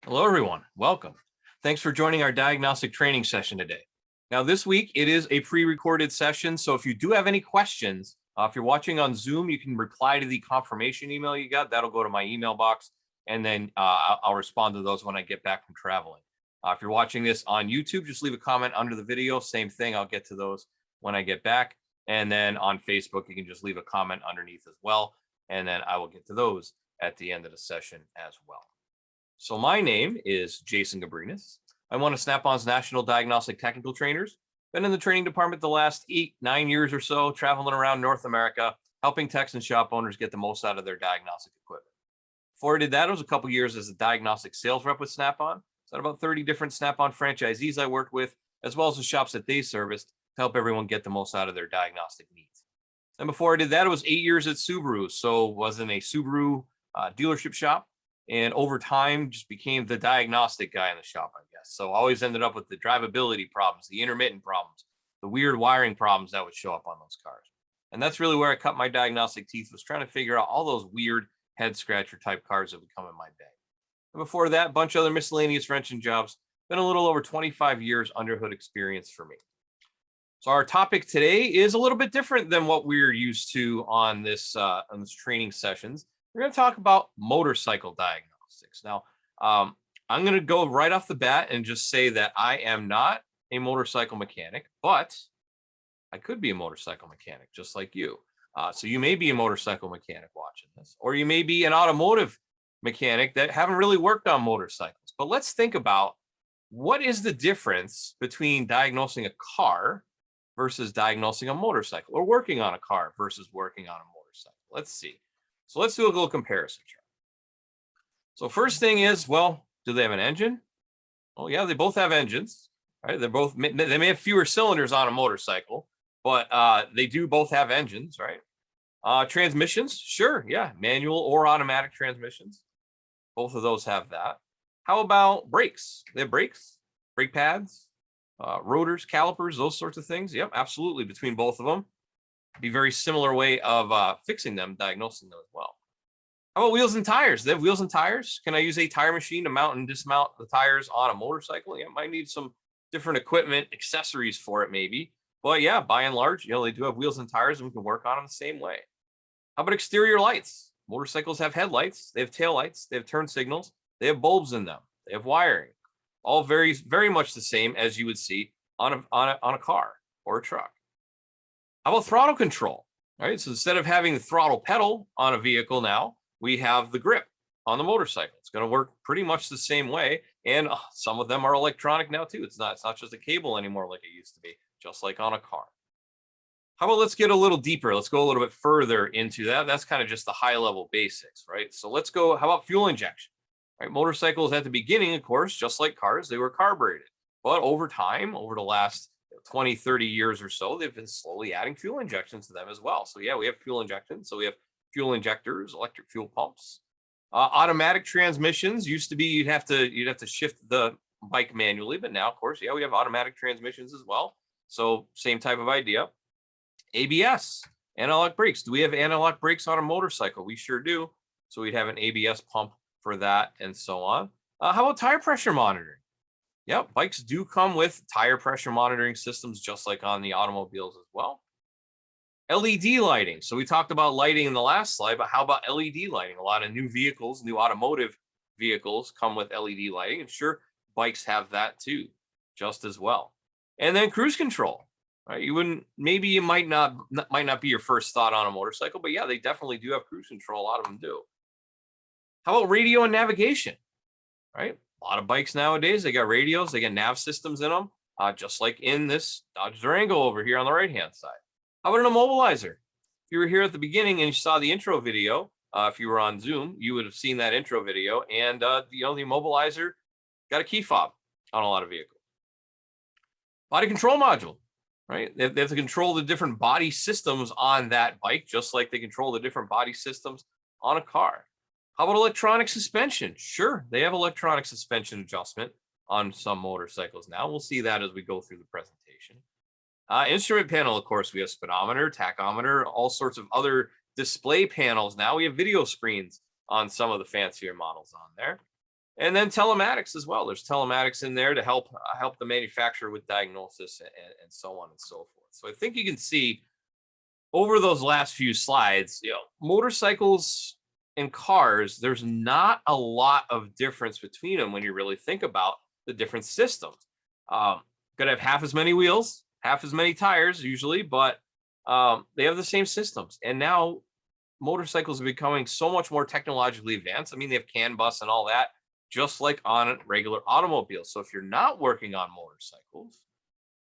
Hello, everyone. Welcome. Thanks for joining our diagnostic training session today. Now, this week, it is a pre-recorded session, so if you do have any questions, if you're watching on Zoom, you can reply to the confirmation email you got. That'll go to my email box, and then I'll respond to those when I get back from traveling. If you're watching this on YouTube, just leave a comment under the video. Same thing. I'll get to those when I get back. And then on Facebook, you can just leave a comment underneath as well, and then I will get to those at the end of the session as well. So my name is Jason Gabrinas. I'm one of Snap-on's national diagnostic technical trainers. Been in the training department the last 8-9 years or so, traveling around North America, helping techs and shop owners get the most out of their diagnostic equipment. Before I did that, it was a couple years as a diagnostic sales rep with Snap-on. So about 30 different Snap-on franchisees I worked with, as well as the shops that they serviced to help everyone get the most out of their diagnostic needs. And before I did that, it was 8 years at Subaru. So was in a Subaru dealership shop. And over time, just became the diagnostic guy in the shop, I guess. So always ended up with the drivability problems, the intermittent problems, the weird wiring problems that would show up on those cars. And that's really where I cut my diagnostic teeth, was trying to figure out all those weird head scratcher type cars that would come in my day. And before that, a bunch of other miscellaneous wrenching jobs. Been a little over 25 years underhood experience for me. So our topic today is a little bit different than what we're used to on this training sessions. We're going to talk about motorcycle diagnostics. Now, I'm going to go right off the bat and just say that I am not a motorcycle mechanic, but I could be a motorcycle mechanic just like you. So you may be a motorcycle mechanic watching this, or you may be an automotive mechanic that haven't really worked on motorcycles. But let's think about what is the difference between diagnosing a car versus diagnosing a motorcycle, or working on a car versus working on a motorcycle. Let's see. So let's do a little comparison chart. So first thing is, well, do they have an engine? Oh yeah, they both have engines, right? They may have fewer cylinders on a motorcycle, but they do both have engines, right? Transmissions, sure, yeah, manual or automatic transmissions. Both of those have that. How about brakes? They have brakes, brake pads, rotors, calipers, those sorts of things. Yep, absolutely. Between both of them, be very similar way of fixing them, diagnosing them as well. How about wheels and tires? They have wheels and tires. Can I use a tire machine to mount and dismount the tires on a motorcycle? Yeah, might need some different equipment, accessories for it maybe. But yeah, by and large, they do have wheels and tires, and we can work on them the same way. How about exterior lights? Motorcycles have headlights, they have tail lights, they have turn signals, they have bulbs in them, they have wiring. All very, very much the same as you would see on a car or a truck. How about throttle control? All right, so instead of having the throttle pedal on a vehicle now, we have the grip on the motorcycle. It's going to work pretty much the same way, and some of them are electronic now too. It's not just a cable anymore like it used to be, just like on a car. How about let's get a little deeper? Let's go a little bit further into that. That's kind of just the high level basics, right? So let's go. How about fuel injection? Right, motorcycles at the beginning, of course, just like cars, they were carbureted, but over time, over the last 20, 30 years or so, they've been slowly adding fuel injections to them as well. So yeah, we have fuel injection. So we have fuel injectors, electric fuel pumps. Automatic transmissions used to be you'd have to shift the bike manually, but now, of course, yeah, we have automatic transmissions as well. So same type of idea. ABS, analog brakes. Do we have analog brakes on a motorcycle? We sure do. So we'd have an ABS pump for that and so on. How about tire pressure monitoring? Yep, bikes do come with tire pressure monitoring systems, just like on the automobiles as well. LED lighting. So we talked about lighting in the last slide, but how about LED lighting? A lot of new vehicles, new automotive vehicles come with LED lighting, and sure, bikes have that too, just as well. And then cruise control, right? It might not be your first thought on a motorcycle, but yeah, they definitely do have cruise control. A lot of them do. How about radio and navigation, right? A lot of bikes nowadays, they got radios, they got nav systems in them, just like in this Dodge Durango over here on the right-hand side. How about an immobilizer? If you were here at the beginning and you saw the intro video, if you were on Zoom, you would have seen that intro video, and the immobilizer got a key fob on a lot of vehicles. Body control module, right? They have to control the different body systems on that bike, just like they control the different body systems on a car. How about electronic suspension? Sure, they have electronic suspension adjustment on some motorcycles now. We'll see that as we go through the presentation. Instrument panel, of course, we have speedometer, tachometer, all sorts of other display panels. Now we have video screens on some of the fancier models on there. And then telematics as well. There's telematics in there to help the manufacturer with diagnosis and so on and so forth. So I think you can see over those last few slides, motorcycles and cars, there's not a lot of difference between them when you really think about the different systems. Gonna have half as many wheels, half as many tires usually, but they have the same systems. And now motorcycles are becoming so much more technologically advanced. I mean, they have CAN bus and all that, just like on regular automobiles. So if you're not working on motorcycles,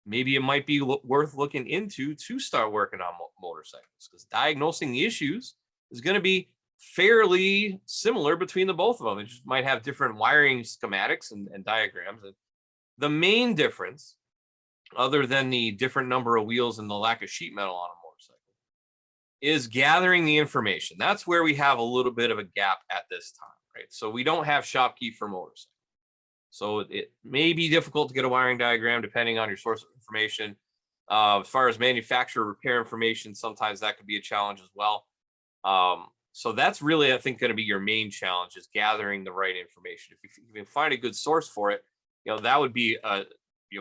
maybe it might be worth looking into to start working on motorcycles, because diagnosing the issues is going to be fairly similar between the both of them. It just might have different wiring schematics and diagrams. And the main difference, other than the different number of wheels and the lack of sheet metal on a motorcycle, is gathering the information. That's where we have a little bit of a gap at this time, right? So we don't have Shopkeep for motorcycles. So it may be difficult to get a wiring diagram depending on your source of information. As far as manufacturer repair information, sometimes that could be a challenge as well. So that's really, I think, going to be your main challenge, is gathering the right information. If you can find a good source for it, that would be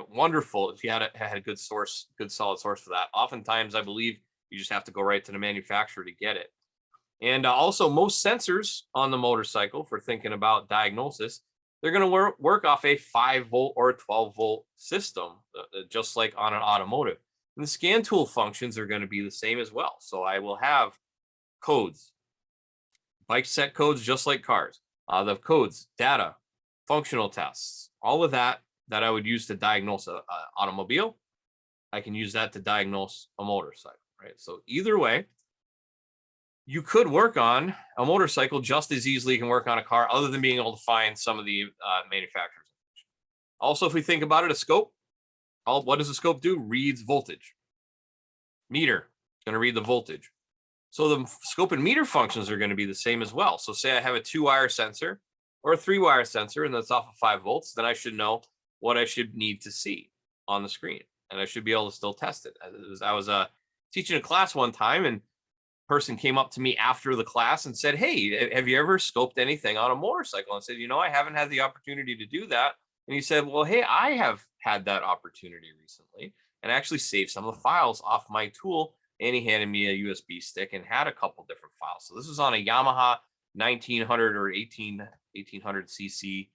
wonderful if you had a good source, good solid source for that. Oftentimes, I believe you just have to go right to the manufacturer to get it. And also, most sensors on the motorcycle, for thinking about diagnosis, they're going to work off a 5-volt or a 12-volt system, just like on an automotive. And the scan tool functions are going to be the same as well. So I will have codes, bike set codes, just like cars. The codes, data, functional tests, all of that I would use to diagnose an automobile. I can use that to diagnose a motorcycle, right? So either way, you could work on a motorcycle just as easily you can work on a car, other than being able to find some of the manufacturers. Also, if we think about it, a scope, what does a scope do? Reads voltage. Meter, going to read the voltage. So the scope and meter functions are going to be the same as well. So say I have a 2-wire sensor or a 3-wire sensor, and that's off of 5 volts, then I should know what I should need to see on the screen, and I should be able to still test it. I was teaching a class one time, and person came up to me after the class and said, "Hey, have you ever scoped anything on a motorcycle?" And I said, I haven't had the opportunity to do that. And he said, "Well, hey, I have had that opportunity recently, and actually saved some of the files off my tool." And he handed me a USB stick and had a couple different files. So this was on a Yamaha 1900 or 1800 cc.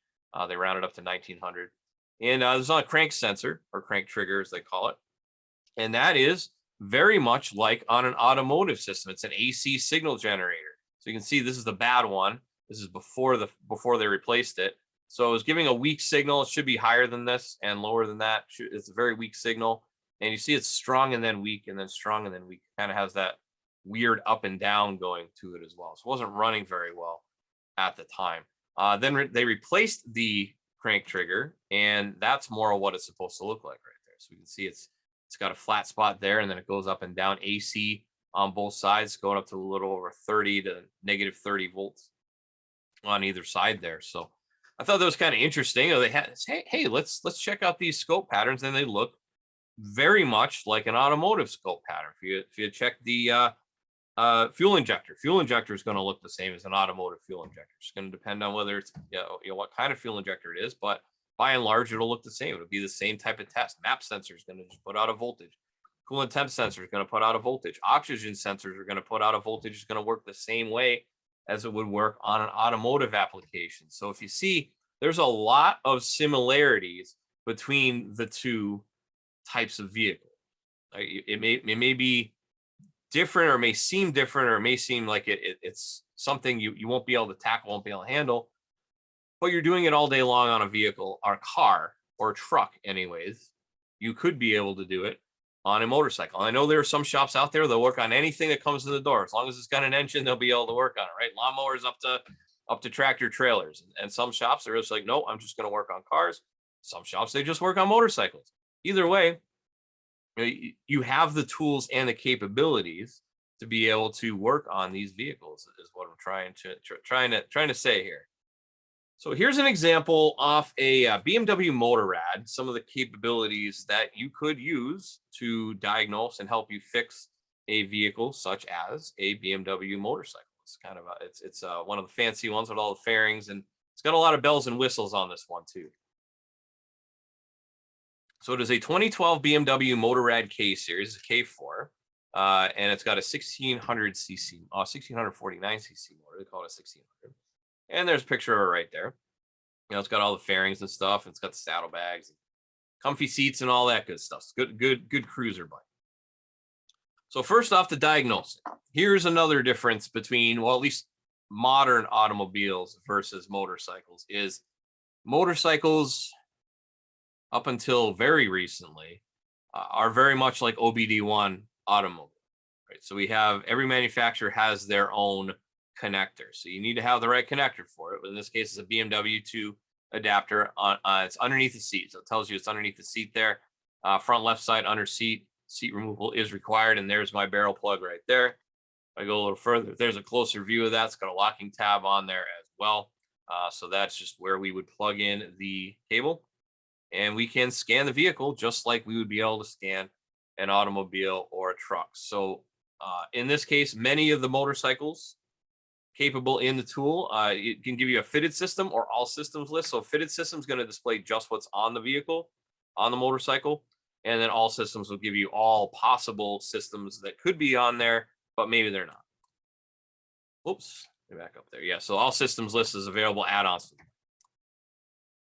They rounded up to 1900. And this was on a crank sensor, or crank trigger as they call it. And that is very much like on an automotive system. It's an AC signal generator. So you can see this is the bad one. This is before they replaced it. So it was giving a weak signal. It should be higher than this and lower than that. It's a very weak signal. And you see it's strong and then weak and then strong and then weak. Kind of has that weird up and down going to it as well. So it wasn't running very well at the time. Then they replaced the crank trigger, and that's more of what it's supposed to look like right there. So we can see it's got a flat spot there, and then it goes up and down AC on both sides, going up to a little over 30 to negative 30 volts on either side there. So I thought that was kind of interesting. They had, hey, let's check out these scope patterns, and they look very much like an automotive scope pattern. If you check the fuel injector is going to look the same as an automotive fuel injector. It's going to depend on whether it's what kind of fuel injector it is, but by and large, it'll look the same. It'll be the same type of test. Map sensor is going to just put out a voltage. Coolant temp sensor is going to put out a voltage. Oxygen sensors are going to put out a voltage. It's going to work the same way as it would work on an automotive application. So if you see, there's a lot of similarities between the two types of vehicle. It may be different, or may seem different, or it may seem like it's something you won't be able to tackle, won't be able to handle, but you're doing it all day long on a vehicle, or a car, or a truck anyways. You could be able to do it on a motorcycle. I know there are some shops out there that work on anything that comes to the door. As long as it's got an engine, they'll be able to work on it, right? Lawnmowers up to tractor trailers. And some shops are just like, no, I'm just going to work on cars. Some shops, they just work on motorcycles. Either way, you have the tools and the capabilities to be able to work on these vehicles, is what I'm trying to say here. So here's an example off a BMW Motorrad, some of the capabilities that you could use to diagnose and help you fix a vehicle such as a BMW motorcycle. It's kind of it's one of the fancy ones with all the fairings and It's got a lot of bells and whistles on this one too. So it is a 2012 BMW Motorrad K series, a K4, and it's got a 1600 cc, 1649 cc motor. They call it a 1600. And there's a picture of it right there. You know, it's got all the fairings and stuff. And it's got the saddlebags, and comfy seats, and all that good stuff. It's good cruiser bike. So first off, the diagnostic. Here's another difference between, well, at least modern automobiles versus motorcycles is motorcycles up until very recently are very much like OBD1 automobile, right? So we have, every manufacturer has their own connector. So you need to have the right connector for it. But in this case, it's a BMW 2 adapter. It's underneath the seat. So it tells you it's underneath the seat there. Front left side under seat. Seat removal is required. And there's my barrel plug right there. If I go a little further, there's a closer view of that. It's got a locking tab on there as well. So that's just where we would plug in the cable. And we can scan the vehicle just like we would be able to scan an automobile or a truck. So in this case, many of the motorcycles capable in the tool, it can give you a fitted system or all systems list. So fitted system is going to display just what's on the vehicle, on the motorcycle. And then all systems will give you all possible systems that could be on there, but maybe they're not. Oops, back up there. Yeah, so all systems list is available add-ons.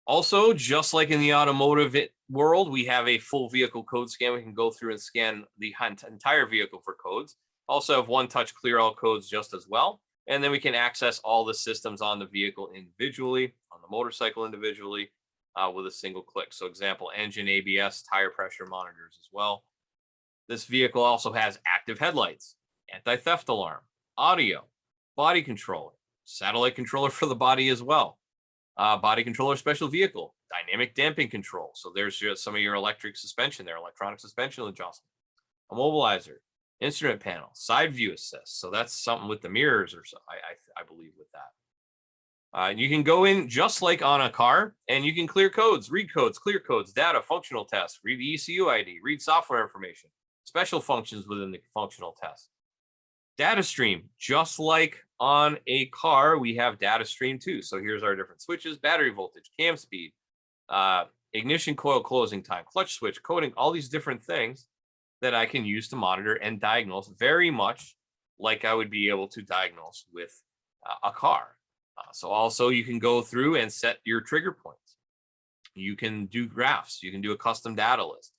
Also, just like in the automotive world, we have a full vehicle code scan. We can go through and scan the entire vehicle for codes. Also have one-touch clear all codes just as well. And then we can access all the systems on the vehicle individually, on the motorcycle individually, with a single click. So example, engine, ABS, tire pressure monitors as well. This vehicle also has active headlights, anti-theft alarm, audio, body controller, satellite controller for the body as well. Body controller special vehicle, dynamic damping control. So there's just some of your electric suspension there, electronic suspension adjustment, immobilizer, instrument panel, side view assist. So that's something with the mirrors or so, I believe with that. You can go in just like on a car and you can clear codes, read codes, clear codes, data, functional tests, read the ECU ID, read software information, special functions within the functional test. Data stream, just like on a car, we have data stream too. So here's our different switches, battery voltage, cam speed, ignition coil closing time, clutch switch, coding, all these different things that I can use to monitor and diagnose very much like I would be able to diagnose with a car. So also you can go through and set your trigger points. You can do graphs. You can do a custom data list.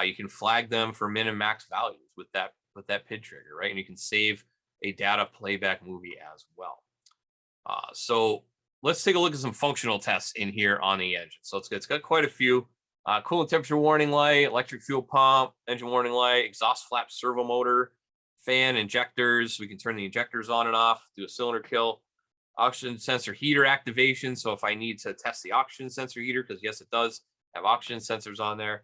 You can flag them for min and max values with that PID trigger, right? And you can save a data playback movie as well. So let's take a look at some functional tests in here on the engine. So it's got quite a few. Coolant temperature warning light, electric fuel pump, engine warning light, exhaust flap servo motor, fan, injectors. We can turn the injectors on and off, do a cylinder kill, oxygen sensor heater activation. So if I need to test the oxygen sensor heater, because yes, it does have oxygen sensors on there,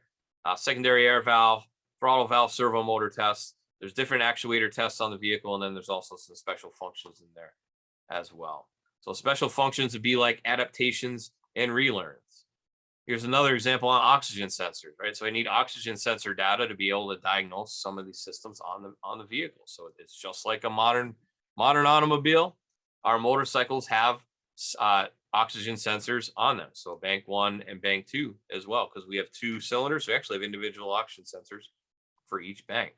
secondary air valve, throttle valve servo motor tests. There's different actuator tests on the vehicle, and then there's also some special functions in there as well. So special functions would be like adaptations and relearns. Here's another example on oxygen sensors, right? So I need oxygen sensor data to be able to diagnose some of these systems on the vehicle. So it's just like a modern automobile. Our motorcycles have oxygen sensors on them. So bank 1 and bank 2 as well, because we have 2 cylinders. So we actually have individual oxygen sensors for each bank.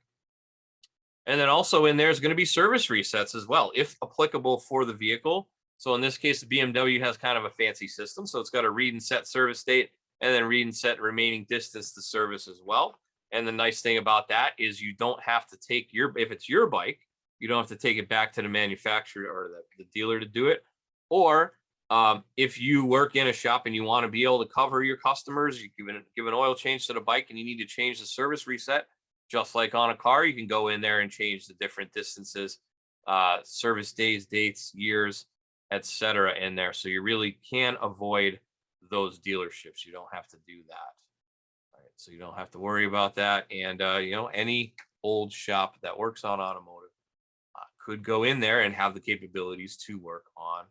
And then also in there is going to be service resets as well, if applicable for the vehicle. So in this case, the BMW has kind of a fancy system. So it's got a read and set service date and then read and set remaining distance to service as well. And the nice thing about that is you don't have to take if it's your bike, you don't have to take it back to the manufacturer or the dealer to do it. Or if you work in a shop and you want to be able to cover your customers, you give an oil change to the bike and you need to change the service reset, just like on a car, you can go in there and change the different distances, service days, dates, years, etc. in there. So you really can avoid those dealerships. You don't have to do that. All right, so you don't have to worry about that. And, any old shop that works on automotive could go in there and have the capabilities to work on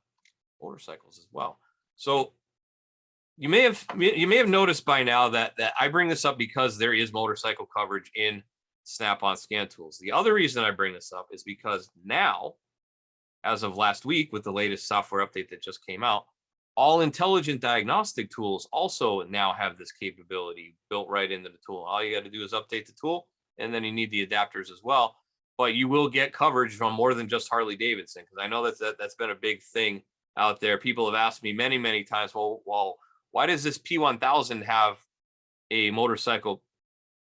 motorcycles as well. So you may have noticed by now that I bring this up because there is motorcycle coverage in Snap-on Scan Tools. The other reason I bring this up is because now, as of last week, with the latest software update that just came out, All intelligent diagnostic tools also now have this capability built right into the tool. All you got to do is update the tool, and then you need the adapters as well. But you will get coverage from more than just Harley Davidson, because I know that's been a big thing out there. People have asked me many, many times, well, why does this P1000 have a motorcycle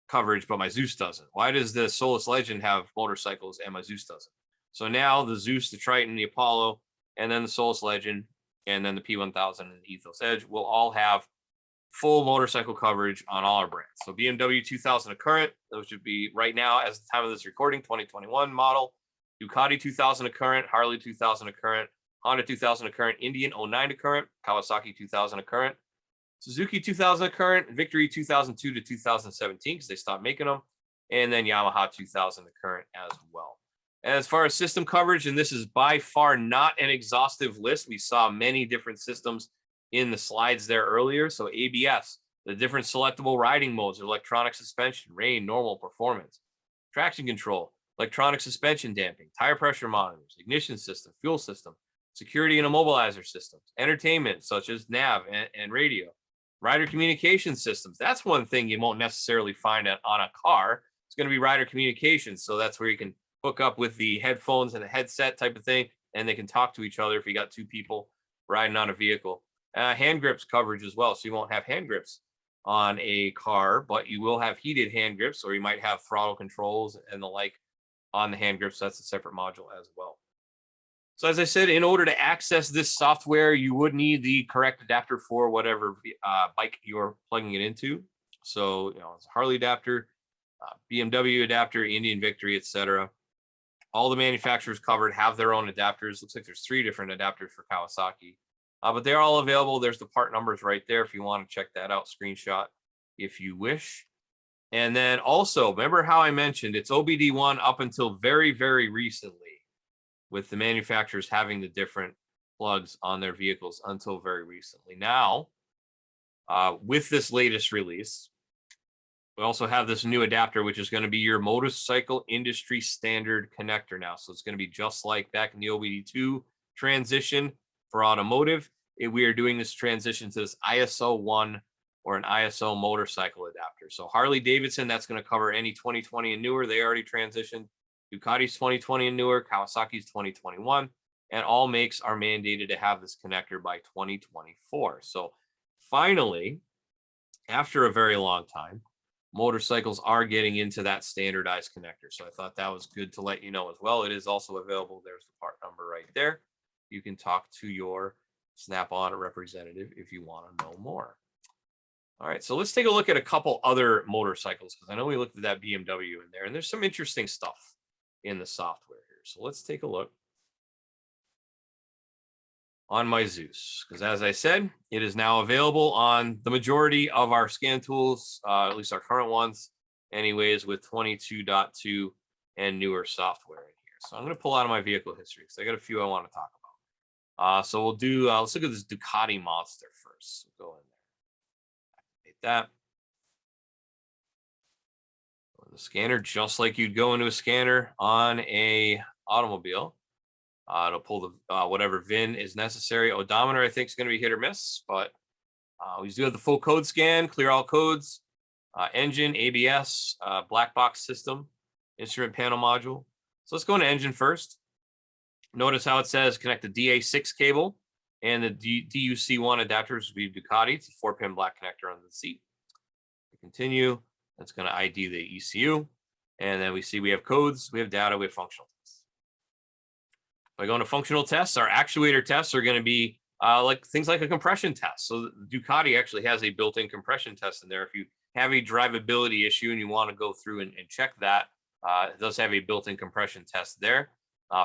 coverage, but my Zeus doesn't? Why does the Solus Legend have motorcycles and my Zeus doesn't? So now the Zeus, the Triton, the Apollo, and then the Solus Legend, and then the P1000 and the Ethos Edge will all have full motorcycle coverage on all our brands. So BMW 2000 current, those should be right now, as the time of this recording, 2021 model. Ducati 2000 current, Harley 2000 current, Honda 2000 current, Indian 09 current, Kawasaki 2000 current, Suzuki 2000 current, Victory 2002 to 2017 because they stopped making them, and then Yamaha 2000 current as well. As far as system coverage, and this is by far not an exhaustive list, we saw many different systems in the slides there earlier. So ABS, the different selectable riding modes, electronic suspension, rain, normal, performance, traction control, electronic suspension damping, tire pressure monitors, ignition system, fuel system, security and immobilizer systems, entertainment such as nav and radio, rider communication systems. That's one thing you won't necessarily find on a car. It's going to be rider communications. So that's where you can hook up with the headphones and a headset type of thing, and they can talk to each other if you got two people riding on a vehicle. Hand grips coverage as well. So you won't have hand grips on a car, but you will have heated hand grips, or you might have throttle controls and the like on the hand grips. That's a separate module as well. So as I said, in order to access this software, you would need the correct adapter for whatever bike you're plugging it into. So, it's a Harley adapter, BMW adapter, Indian Victory, etc. All the manufacturers covered have their own adapters. Looks like there's 3 different adapters for Kawasaki, but they're all available. There's the part numbers right there if you want to check that out, screenshot if you wish. And then also, remember how I mentioned it's OBD1 up until very, very recently, with the manufacturers having the different plugs on their vehicles until very recently. Now, with this latest release, we also have this new adapter, which is going to be your motorcycle industry standard connector now. So it's going to be just like back in the OBD2 transition for automotive. We are doing this transition to this ISO 1 or an ISO motorcycle adapter. So Harley Davidson, that's going to cover any 2020 and newer. They already transitioned. Ducati's 2020 and newer, Kawasaki's 2021, and all makes are mandated to have this connector by 2024. So finally, after a very long time, motorcycles are getting into that standardized connector. So I thought that was good to let you know as well. It is also available. There's the part number right there. You can talk to your Snap-on representative if you want to know more. All right, so let's take a look at a couple other motorcycles, because I know we looked at that BMW in there, and there's some interesting stuff in the software here. So let's take a look on my Zeus, because as I said, it is now available on the majority of our scan tools, at least our current ones anyways, with 22.2 and newer software in here. So I'm going to pull out of my vehicle history because I got a few I want to talk about. So we'll do, let's look at this Ducati Monster first. We'll go in there, activate that. The scanner, just like you'd go into a scanner on a automobile. It'll pull the whatever VIN is necessary. Odometer, I think, is going to be hit or miss, but we do have the full code scan, clear all codes, engine, ABS, black box system, instrument panel module. So let's go into engine first. Notice how it says connect the DA6 cable and the DUC1 adapters will be Ducati. It's a 4-pin black connector on the seat. Continue. That's going to ID the ECU. And then we see we have codes, we have data, we have functional tests. By going to functional tests, our actuator tests are going to be like things like a compression test. So Ducati actually has a built-in compression test in there. If you have a drivability issue and you want to go through and check that, it does have a built-in compression test there.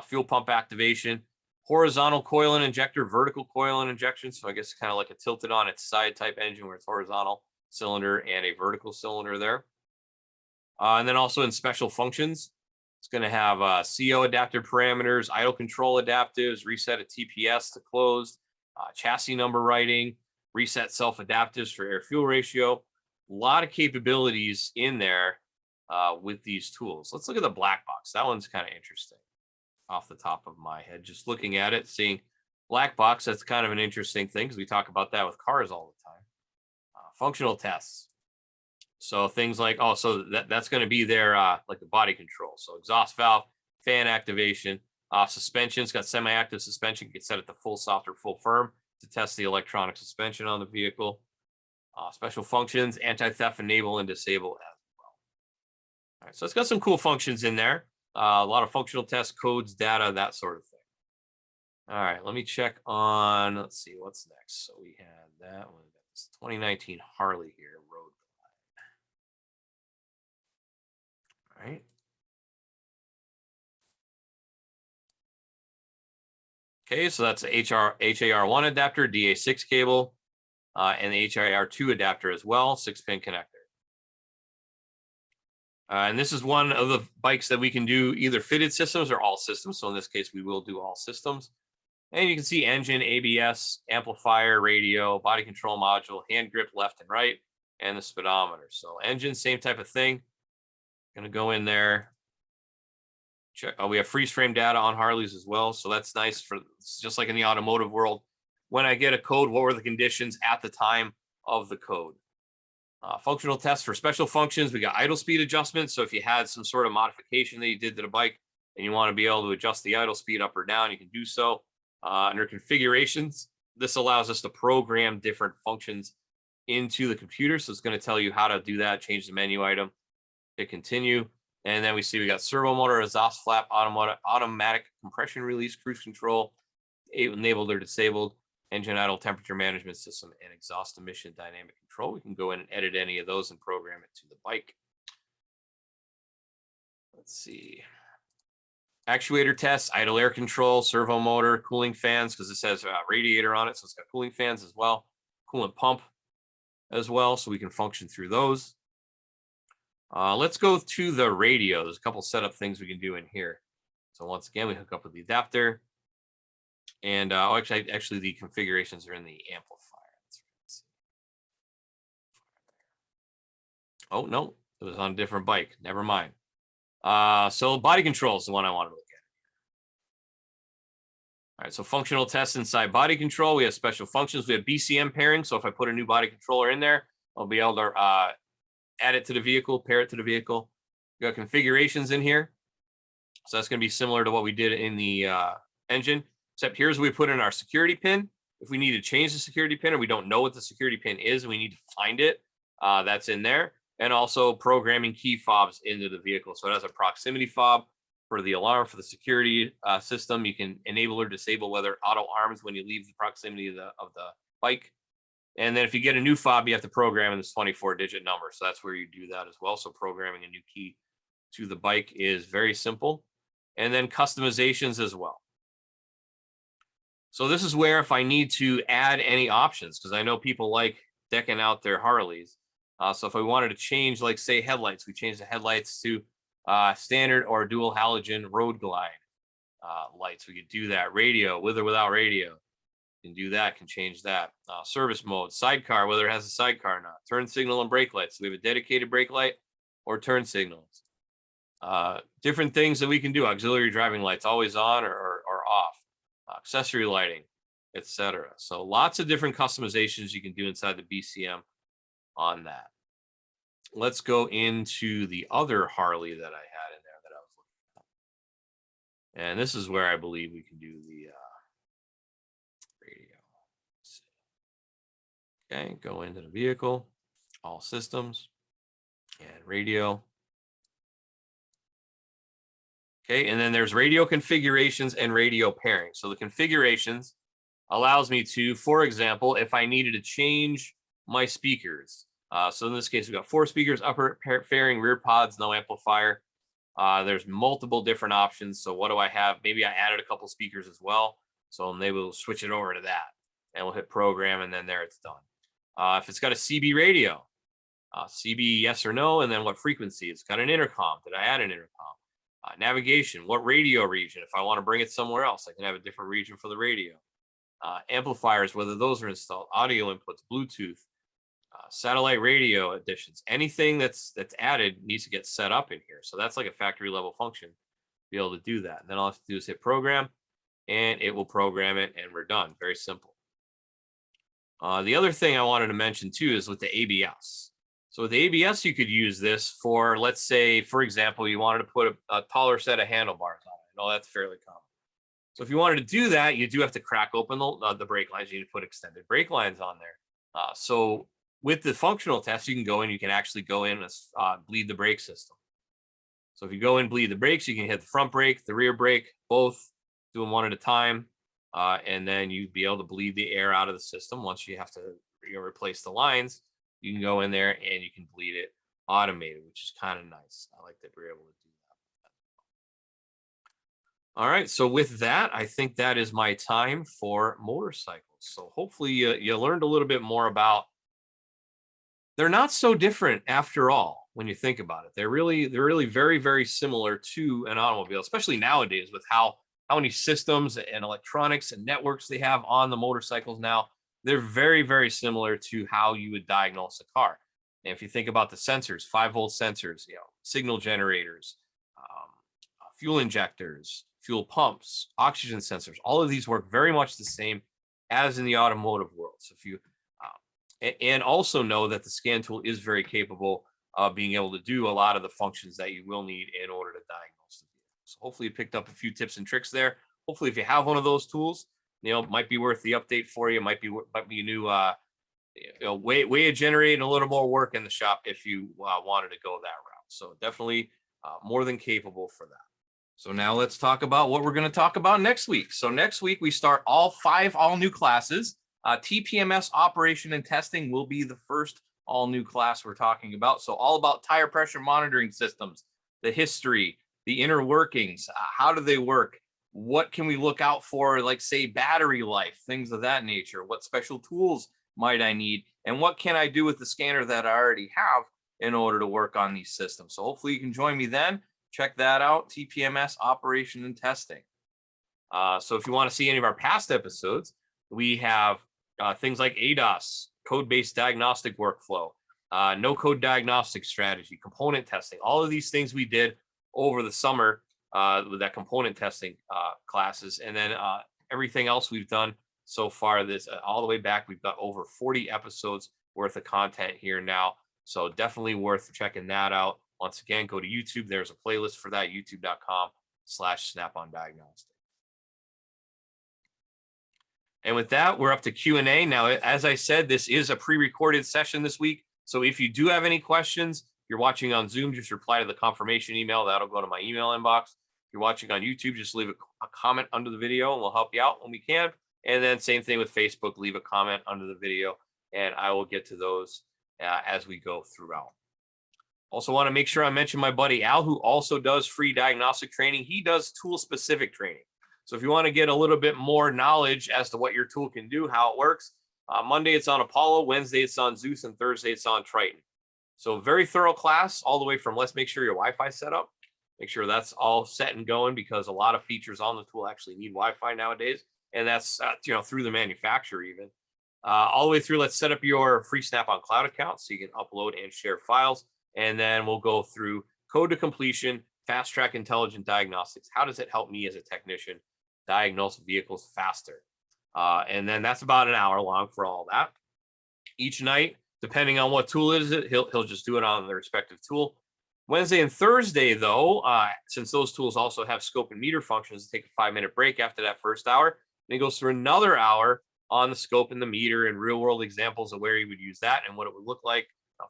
Fuel pump activation, horizontal coil and injector, vertical coil and injection. So I guess kind of like a tilted on its side type engine where it's horizontal cylinder and a vertical cylinder there. And then also in special functions, it's going to have CO adapter parameters, idle control adaptives, reset a TPS to closed, chassis number writing, reset self-adaptives for air-fuel ratio. A lot of capabilities in there with these tools. Let's look at the black box. That one's kind of interesting off the top of my head. Just looking at it, seeing Black box, that's kind of an interesting thing because we talk about that with cars all the time. Functional tests. So things like, oh, so that's going to be their like the body control. So exhaust valve, fan activation, suspension's got semi-active suspension, gets set at the full soft or full firm to test the electronic suspension on the vehicle. Special functions, anti-theft, enable and disable as well. All right, so it's got some cool functions in there. A lot of functional tests, codes, data, that sort of thing. All right, let me check on, let's see, what's next. So we had that one, that's 2019 Harley here, road. All right. Okay, so that's HAR1 adapter, DA6 cable, and the HAR2 adapter as well, 6-pin connector. And this is one of the bikes that we can do either fitted systems or all systems. So in this case, we will do all systems. And you can see engine, ABS, amplifier, radio, body control module, hand grip left and right, and the speedometer. So engine, same type of thing. Going to go in there. Check. We have freeze frame data on Harleys as well. So that's nice for just like in the automotive world. When I get a code, what were the conditions at the time of the code? Functional tests for special functions. We got idle speed adjustments. So if you had some sort of modification that you did to the bike and you want to be able to adjust the idle speed up or down, you can do so. Under configurations, this allows us to program different functions into the computer. So it's going to tell you how to do that, change the menu item, hit continue. And then we see we got servo motor, exhaust flap, automatic compression release, cruise control, enabled or disabled, engine idle temperature management system, and exhaust emission dynamic control. We can go in and edit any of those and program it to the bike. Let's see. Actuator tests, idle air control, servo motor, cooling fans, because this has a radiator on it, so it's got cooling fans as well, coolant pump as well, so we can function through those. Let's go to the radio. There's a couple setup things we can do in here. So once again, we hook up with the adapter. And actually, the configurations are in the amplifier. Oh, no, it was on a different bike. Never mind. So body control is the one I want to look at. All right, so functional tests inside body control. We have special functions. We have BCM pairing. So if I put a new body controller in there, I'll be able to add it to the vehicle, pair it to the vehicle. We got configurations in here. So that's going to be similar to what we did in the engine, except here's where we put in our security pin. If we need to change the security pin or we don't know what the security pin is, we need to find it. That's in there. And also programming key fobs into the vehicle. So it has a proximity fob for the alarm for the security system. You can enable or disable whether auto arms when you leave the proximity of the bike. And then if you get a new fob, you have to program in this 24-digit number. So that's where you do that as well. So programming a new key to the bike is very simple. And then customizations as well. So this is where if I need to add any options, because I know people like decking out their Harleys. So if I wanted to change, like say headlights, we change the headlights to standard or dual halogen road glide lights. We could do that. Radio, with or without radio. Can do that, can change that. Service mode, sidecar, whether it has a sidecar or not. Turn signal and brake lights. So we have a dedicated brake light or turn signals. Different things that we can do. Auxiliary driving lights, always on or off. Accessory lighting, etc. So lots of different customizations you can do inside the BCM on that. Let's go into the other Harley that I had in there that I was looking at. And this is where I believe we can do the radio. Okay, go into the vehicle, all systems, and radio. Okay, and then there's radio configurations and radio pairing. So the configurations allows me to, for example, if I needed to change my speakers. So in this case, we've got 4 speakers, upper fairing, rear pods, no amplifier. There's multiple different options. So what do I have? Maybe I added a couple speakers as well. So maybe we'll switch it over to that. And we'll hit program, and then there it's done. If it's got a CB radio, CB yes or no, and then what frequency. It's got an intercom. Did I add an intercom? Navigation, what radio region? If I want to bring it somewhere else, I can have a different region for the radio. Amplifiers, whether those are installed, audio inputs, Bluetooth, satellite radio additions, anything that's added needs to get set up in here. So that's like a factory level function to be able to do that. And then all I have to do is hit program, and it will program it, and we're done. Very simple. The other thing I wanted to mention too is with the ABS. So with the ABS, you could use this for, let's say, for example, you wanted to put a taller set of handlebars on it. I know that's fairly common. So if you wanted to do that, you do have to crack open the brake lines. You need to put extended brake lines on there. So with the functional test, you can go in, you can actually go in and bleed the brake system. So if you go in, bleed the brakes, you can hit the front brake, the rear brake, both, do them one at a time. And then you'd be able to bleed the air out of the system. Once you have to replace the lines, you can go in there and you can bleed it automated, which is kind of nice. I like that we're able to do that. All right, so with that, I think that is my time for motorcycles. So hopefully you learned a little bit more about, they're not so different after all when you think about it. They're really very, very similar to an automobile, especially nowadays with how many systems and electronics and networks they have on the motorcycles now. They're very, very similar to how you would diagnose a car. And if you think about the sensors, 5-volt sensors, signal generators, fuel injectors, fuel pumps, oxygen sensors, all of these work very much the same as in the automotive world. So if you and also know that the scan tool is very capable of being able to do a lot of the functions that you will need in order to diagnose the vehicle. So hopefully you picked up a few tips and tricks there. Hopefully if you have one of those tools, it might be worth the update for you. Might be a new way of generating a little more work in the shop if you wanted to go that route. So definitely more than capable for that. So now let's talk about what we're going to talk about next week. So next week we start all 5 all-new classes. TPMS operation and testing will be the first all-new class we're talking about. So all about tire pressure monitoring systems, the history, the inner workings, how do they work? What can we look out for, like say battery life, things of that nature? What special tools might I need? And what can I do with the scanner that I already have in order to work on these systems? So hopefully you can join me then. Check that out, TPMS operation and testing. So if you want to see any of our past episodes, we have things like ADAS, code-based diagnostic workflow, no-code diagnostic strategy, component testing, all of these things we did over the summer with that component testing classes. And then everything else we've done so far, this all the way back, we've got over 40 episodes worth of content here now. So definitely worth checking that out. Once again, go to YouTube. There's a playlist for that, youtube.com/Snap-on Diagnostics. And with that, we're up to Q&A. Now, as I said, this is a pre-recorded session this week. So if you do have any questions, if you're watching on Zoom, just reply to the confirmation email. That'll go to my email inbox. If you're watching on YouTube, just leave a comment under the video and we'll help you out when we can. And then same thing with Facebook, leave a comment under the video and I will get to those as we go throughout. Also want to make sure I mention my buddy Al, who also does free diagnostic training. He does tool-specific training. So if you want to get a little bit more knowledge as to what your tool can do, how it works, Monday it's on Apollo, Wednesday it's on Zeus, and Thursday it's on Triton. So very thorough class all the way from let's make sure your Wi-Fi is set up, make sure that's all set and going because a lot of features on the tool actually need Wi-Fi nowadays. And that's through the manufacturer even. All the way through, let's set up your free Snap-on Cloud account so you can upload and share files. And then we'll go through code to completion, fast track intelligent diagnostics. How does it help me as a technician diagnose vehicles faster? And then that's about an hour long for all that. Each night, depending on what tool it is, he'll just do it on the respective tool. Wednesday and Thursday, though, since those tools also have scope and meter functions, take a 5-minute break after that first hour. And he goes through another hour on the scope and the meter and real world examples of where he would use that and what it would look like,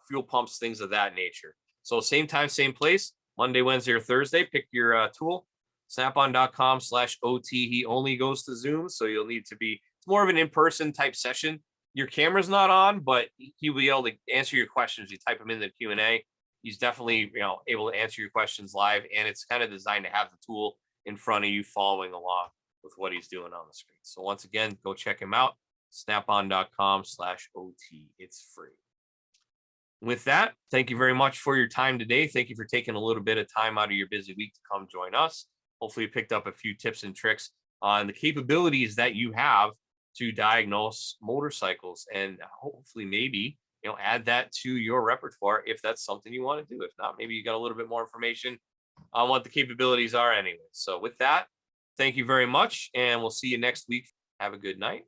fuel pumps, things of that nature. So same time, same place, Monday, Wednesday, or Thursday, pick your tool, snapon.com/OT. He only goes to Zoom, so you'll need to be, it's more of an in-person type session. Your camera's not on, but he'll be able to answer your questions. You type them in the Q&A. He's definitely able to answer your questions live, and it's kind of designed to have the tool in front of you following along with what he's doing on the screen. So once again, go check him out, snapon.com/OT. It's free. With that, thank you very much for your time today. Thank you for taking a little bit of time out of your busy week to come join us. Hopefully you picked up a few tips and tricks on the capabilities that you have to diagnose motorcycles and hopefully maybe add that to your repertoire if that's something you want to do. If not, maybe you got a little bit more information on what the capabilities are anyway. So with that, Thank you very much, and we'll see you next week. Have a good night.